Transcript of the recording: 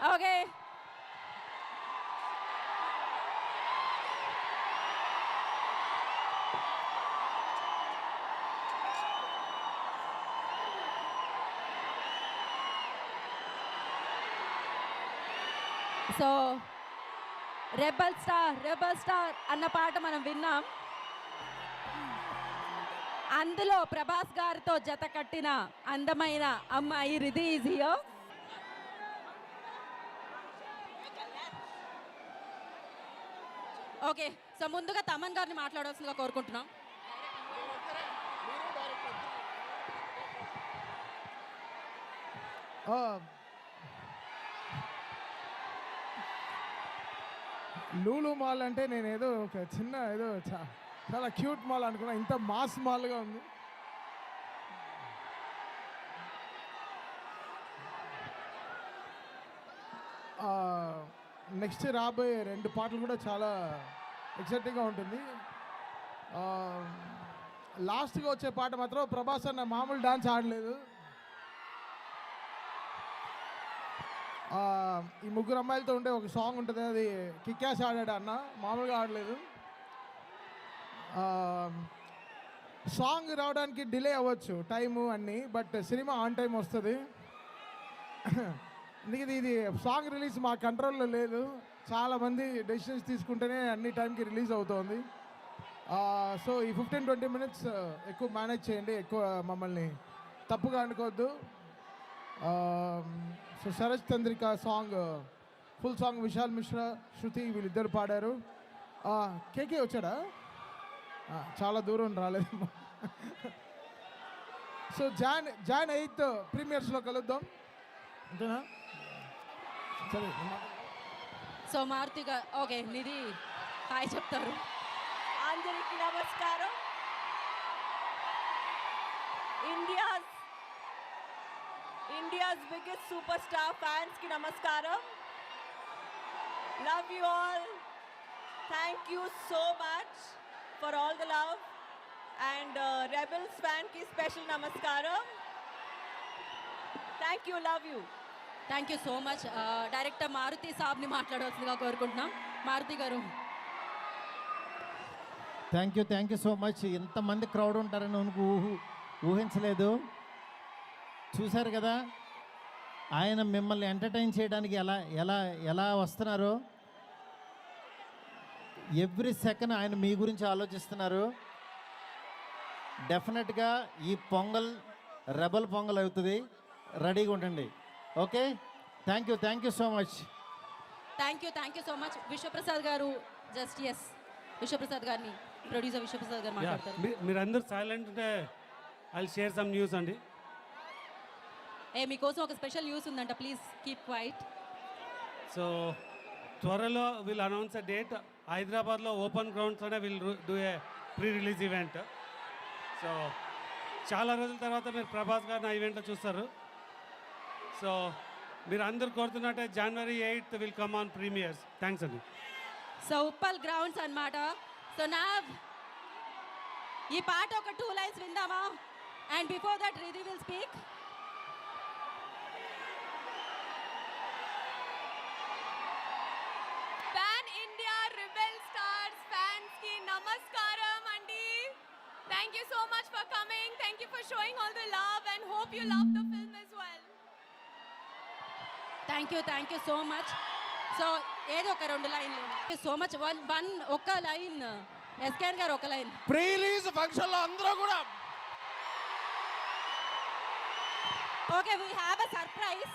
Okay. So rebel star అన్న పాట మనం విన్నాం. అందులో ప్రభాస్ గారితో జత కట్టిన అందమైన అమ్మాయి Ridhi is here. Okay, so ముందుగా తమన్ గారిని మాట్లాడాల్సిందిగా కోరుకుంటున్నాం. లూలు మాల్ అంటే నేను ఏదో ఒక చిన్న ఏదో చాలా క్యూట్ మాల్ అనుకున్నా, ఇంత మాస్ మాల్గా ఉంది. నెక్స్ట్ రాబోయే 2 పాటలు కూడా చాలా ఎక్సైటింగ్గా ఉంటుంది. లాస్ట్గా వచ్చే పాట మాత్రం ప్రభాస్ అన్న మామూలు డాన్స్ ఆడలేదు. ఈ ముగ్గురు అమ్మాయిలతో ఉండే ఒక సాంగ్ ఉంటుంది, అది కిక్యాస్ ఆడాడు అన్న, మామూలుగా ఆడలేదు. సాంగ్ రావడానికి డిలే అవ్వచ్చు టైము అన్నీ, బట్ సినిమా ఆన్ టైం వస్తుంది. ఎందుకంటే ఇది సాంగ్ రిలీజ్ మా కంట్రోల్లో లేదు, చాలామంది డెసిషన్స్ తీసుకుంటేనే అన్ని టైంకి రిలీజ్ అవుతుంది. సో ఈ 15-20 మినిట్స్ ఎక్కువ మేనేజ్ చేయండి, ఎక్కువ మమ్మల్ని తప్పుగా అనుకోవద్దు. So Sarath Chandrika song, full song Vishal Mishra, Shruti వీళ్ళిద్దరు పాడారు. కేకే వచ్చాడా? చాలా దూరం రాలేదు. సో జాన్ 8 ప్రీమియర్స్లో కలుద్దాం, అంతేనా? సరే. సో మారుతి గారు, ఓకే, నిధి హాయ్ చెప్తారు. అందరికీ నమస్కారం. India's biggest super star fans కి నమస్కారం. Love you all. Thank you so much for all the love. And rebels fan కి స్పెషల్ నమస్కారం. Thank you, love you. Thank you so much. Director Maruthi సాబ్ని మాట్లాడవలసిందిగా కోరుకుంటున్నాం. మారుతి గారు. Thank you so much. ఇంతమంది crowd ఉంటారని ఊహించలేదు. చూశారు కదా ఆయన మిమ్మల్ని ఎంటర్టైన్ చేయడానికి ఎలా ఎలా ఎలా వస్తున్నారో. ఎవ్రీ సెకండ్ ఆయన మీ గురించి ఆలోచిస్తున్నారు. డెఫినెట్గా ఈ పొంగల్ రెబల్ పొంగల్ అవుతుంది, రెడీగా ఉండండి. Okay, thank you so much. Thank you so much. Vishwaprasad గారు, జస్ట్ ఎస్ విశ్వప్రసాద్ గారిని, ప్రొడ్యూసర్ విశ్వప్రసాద్ గారు మాట్లాడతారు. మీరందరూ సైలెంట్ ఉంటే ఐ షేర్ సమ్ న్యూస్ అండి. మీకోసం ఒక స్పెషల్ న్యూస్ ఉందంట, ప్లీజ్ కీప్ క్వైట్. సో త్వరలో విల్ అనౌన్స్ అ డేట్. హైదరాబాద్లో ఓపెన్ గ్రౌండ్స్లోనే will do a pre release event. So చాలా రోజుల తర్వాత మీరు ప్రభాస్ గారిని ఆ ఈవెంట్లో చూస్తారు. సో మీరు అందరు కోరుతున్నట్టే January 8th will come on premieres. Thanks అండి. సో ఉప్పల్ గ్రౌండ్స్ అన్నమాట. సో నా ఈ పాట ఒక 2 లైన్స్ విందామా? And before that Ridhi will speak. Pan India rebel stars fans కి నమస్కారం అండి. Thank you so much for coming. Thank you for showing all the love and hope you love the film as well. Thank you so much. So ఏదో ఒక 2 లైన్లు so much. One ఒక line ఎస్కేన్ గారు, ఒక line. Pre release ఫంక్షన్లో అందరూ కూడా okay, we have a surprise.